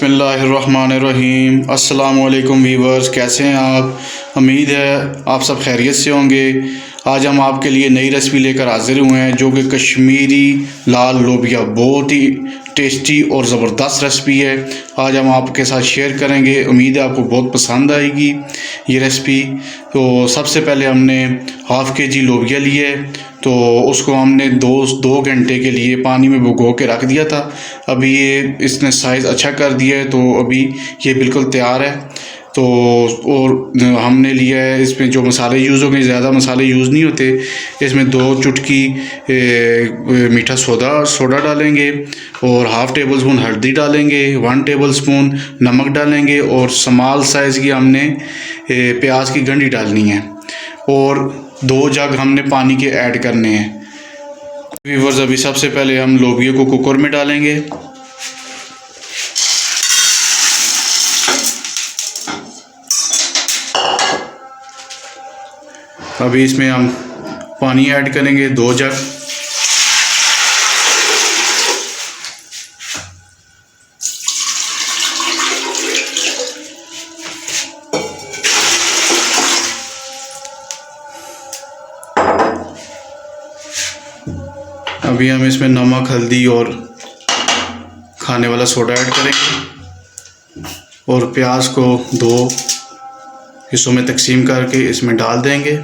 बिस्मिल्लाहिर्रहमानिर्रहीम। अस्सलामुअलैकुम वीवर्स, कैसे हैं आप? उम्मीद है आप सब खैरियत से होंगे। आज हम आपके लिए नई रेसिपी लेकर हाज़िर हुए हैं जो कि कश्मीरी लाल लोबिया, बहुत ही टेस्टी और ज़बरदस्त रेसिपी है। आज हम आपके साथ शेयर करेंगे। उम्मीद है आपको बहुत पसंद आएगी ये रेसिपी। तो सबसे पहले हमने हाफ़ के जी लोबिया लिए, तो उसको हमने दो घंटे के लिए पानी में भिगो के रख दिया था। अभी ये इसने साइज़ अच्छा कर दिया है, तो अभी ये बिल्कुल तैयार है। तो और हमने लिया है, इसमें जो मसाले यूज़ होंगे, ज़्यादा मसाले यूज़ नहीं होते। इसमें 2 चुटकी मीठा सोडा डालेंगे और हाफ़ टेबल स्पून हल्दी डालेंगे, 1 टेबल स्पून नमक डालेंगे और स्मॉल साइज़ की हमने प्याज की गंढी डालनी है और 2 जग हमने पानी के ऐड करने हैं। व्यूअर्स, अभी सबसे पहले हम लोबिया को कुकर में डालेंगे। अभी इसमें हम पानी ऐड करेंगे 2 जग। अभी हम इसमें नमक, हल्दी और खाने वाला सोडा ऐड करेंगे और प्याज को 2 हिस्सों में तकसीम करके इसमें डाल देंगे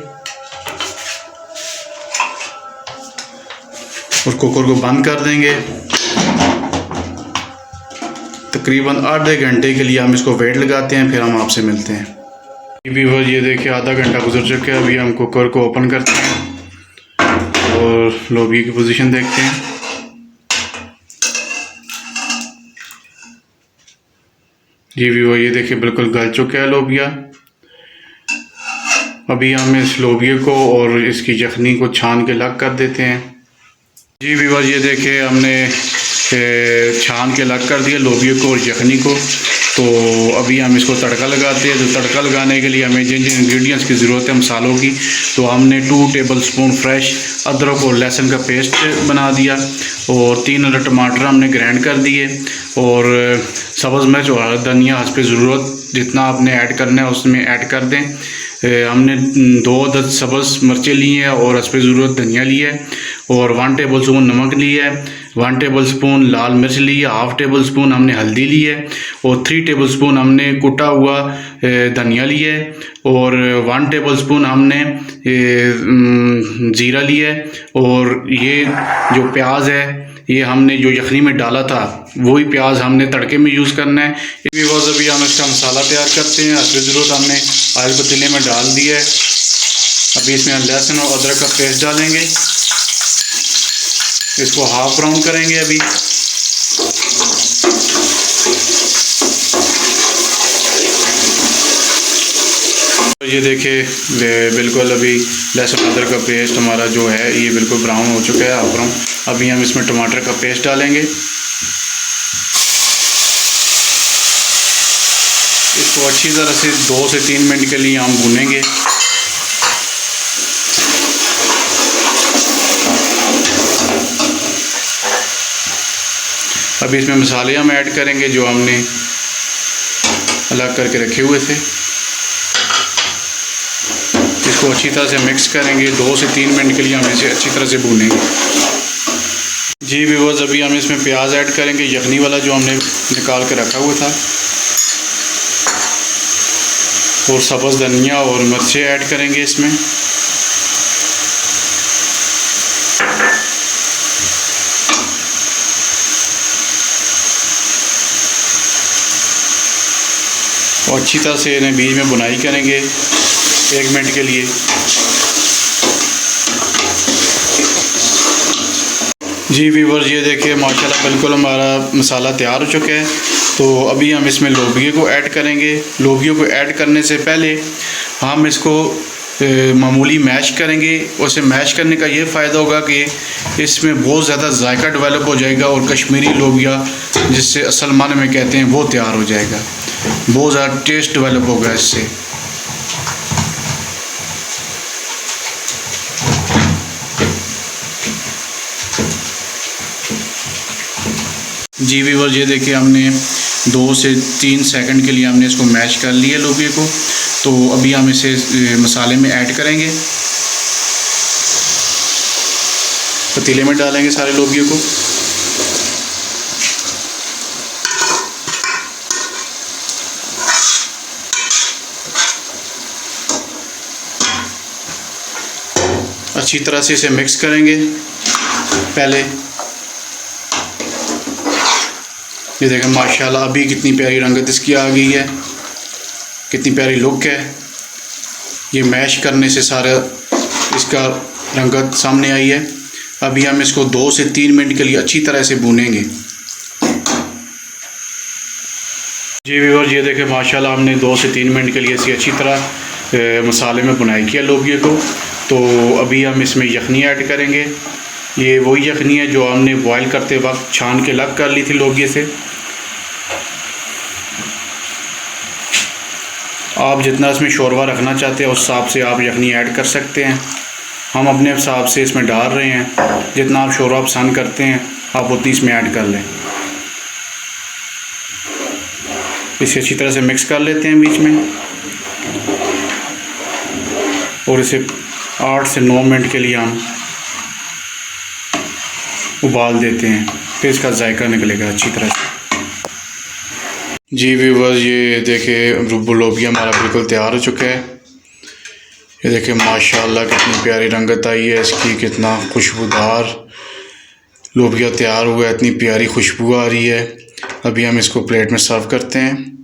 और कुकर को बंद कर देंगे। तकरीबन आधे घंटे के लिए हम इसको वेट लगाते हैं, फिर हम आपसे मिलते हैं। व्यूअर्स, ये देखिए आधा घंटा गुजर चुका है। अभी हम कुकर को ओपन करते हैं और लोबिया की पोजीशन देखते हैं। जी व्यूअर, ये देखिए बिल्कुल गल चुका है लोबिया। अभी हम इस लोबिया को और इसकी यखनी को छान के अलग कर देते हैं। जी व्यूअर, ये देखिए हमने छान के अलग कर दिया लोबिया को और यखनी को। तो अभी हम इसको तड़का लगाते हैं। तो तड़का लगाने के लिए हमें जिन जिन इंग्रेडिएंट्स की ज़रूरत है मसालों की, तो हमने 2 टेबल स्पून फ्रेश अदरक और लहसुन का पेस्ट बना दिया और 3 अदर टमाटर हमने ग्राइंड कर दिए और सब्ज़ मिर्च और धनिया हस्ब ज़रूरत जितना आपने ऐड करना है उसमें ऐड कर दें। हमने 2 अदद सब्ज़ मिर्चें ली हैं और हस्ब ज़रूरत धनिया लिया है और 1 टेबल स्पून नमक लिया है, 1 टेबल स्पून लाल मिर्च ली है, हाफ़ टेबल स्पून हमने हल्दी ली है और 3 टेबल स्पून हमने कुटा हुआ धनिया लिया है और 1 टेबल स्पून हमने ज़ीरा लिया है। और ये जो प्याज है, ये हमने जो यखनी में डाला था वही प्याज हमने तड़के में यूज़ करना है। ये भी अभी हम इसका मसाला तैयार करते हैं। हस्ब ज़रूरत हमने ऑयल पतीले में डाल दिया है। अभी इसमें लहसुन और अदरक का पेस्ट डालेंगे, इसको हाफ ब्राउन करेंगे। अभी ये देखिए बिल्कुल अभी लहसुन अदरक का पेस्ट हमारा जो है ये बिल्कुल ब्राउन हो चुका है, हाफ ब्राउन। अभी हम इसमें टमाटर का पेस्ट डालेंगे, इसको अच्छी तरह से 2 से 3 मिनट के लिए हम भूनेंगे। अभी इसमें मसाले हम ऐड करेंगे जो हमने अलग करके रखे हुए थे। इसको अच्छी तरह से मिक्स करेंगे। 2 से 3 मिनट के लिए हम इसे अच्छी तरह से भूनेंगे। जी व्यूअर्स, अभी हम इसमें प्याज ऐड करेंगे, यखनी वाला जो हमने निकाल के रखा हुआ था, और सब्ज़ धनिया और मिर्चें ऐड करेंगे इसमें। और अच्छी तरह से इन्हें बीच में बुनाई करेंगे 1 मिनट के लिए। जी व्यूअर्स, ये देखिए माशाल्लाह बिल्कुल हमारा मसाला तैयार हो चुका है। तो अभी हम इसमें लोबिया को ऐड करेंगे। लोबिया को ऐड करने से पहले हम इसको मामूली मैश करेंगे। उसे मैश करने का ये फ़ायदा होगा कि इसमें बहुत ज़्यादा जायका डेवलप हो जाएगा और कश्मीरी लोबिया जिससे असल माने में कहते हैं वो तैयार हो जाएगा। बहुत ज़्यादा टेस्ट डेवलप होगा इससे। जी व्यूअर्स, ये देखिए हमने 2 से 3 सेकंड के लिए हमने इसको मैश कर लिया लोबिया को। तो अभी हम इसे मसाले में ऐड करेंगे, पतीले में डालेंगे सारे लोबिया को। अच्छी तरह से इसे मिक्स करेंगे। पहले ये देखें माशाल्लाह अभी कितनी प्यारी रंगत इसकी आ गई है, कितनी प्यारी लुक है। ये मैश करने से सारा इसका रंगत सामने आई है। अभी हम इसको 2 से 3 मिनट के लिए अच्छी तरह से भूनेंगे। जी व्यूअर्स, ये देखें माशाल्लाह हमने 2 से 3 मिनट के लिए इसे अच्छी तरह मसाले में भुनाई किया लोबिया को। तो अभी हम इसमें यखनी ऐड करेंगे। ये वही यखनी है जो हमने बॉयल करते वक्त छान के अलग कर ली थी लोबिया से। आप जितना इसमें शोरबा रखना चाहते हैं उस हिसाब से आप यखनी ऐड कर सकते हैं। हम अपने हिसाब से इसमें डाल रहे हैं, जितना आप शोरबा पसंद करते हैं आप उतनी इसमें ऐड कर लें। इसे अच्छी तरह से मिक्स कर लेते हैं बीच में और इसे 8 से 9 मिनट के लिए हम उबाल देते हैं, फिर इसका जायका निकलेगा अच्छी तरह से। जी व्यूअर्स, ये देखिए लोबिया हमारा बिल्कुल तैयार हो चुका है। ये देखिए माशाल्लाह कितनी प्यारी रंगत आई है इसकी, कितना खुशबूदार लोबिया तैयार हुआ है, इतनी प्यारी खुशबू आ रही है। अभी हम इसको प्लेट में सर्व करते हैं।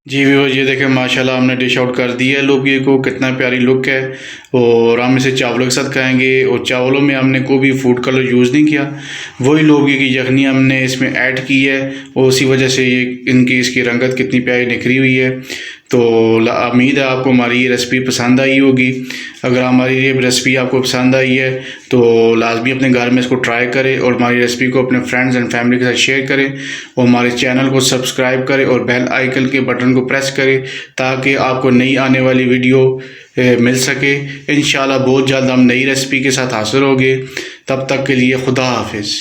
जी व्यूअर्स, ये देखें माशाल्लाह हमने डिश आउट कर दी है लोबिया को, कितना प्यारी लुक है। और हम इसे चावलों के साथ खाएंगे और चावलों में हमने कोई भी फूड कलर यूज़ नहीं किया, वही लोबिया की यखनी हमने इसमें ऐड की है और उसी वजह से ये इसकी रंगत कितनी प्यारी निखरी हुई है। तो उम्मीद है आपको हमारी ये रेसिपी पसंद आई होगी। अगर हमारी ये रेसिपी आपको पसंद आई है तो लाजमी अपने घर में इसको ट्राई करें और हमारी रेसिपी को अपने फ्रेंड्स एंड फैमिली के साथ शेयर करें और हमारे चैनल को सब्सक्राइब करें और बेल आइकन के बटन को प्रेस करें ताकि आपको नई आने वाली वीडियो मिल सके। इंशाल्लाह बहुत जल्द हम नई रेसिपी के साथ हाजिर होंगे। तब तक के लिए खुदा हाफिज़।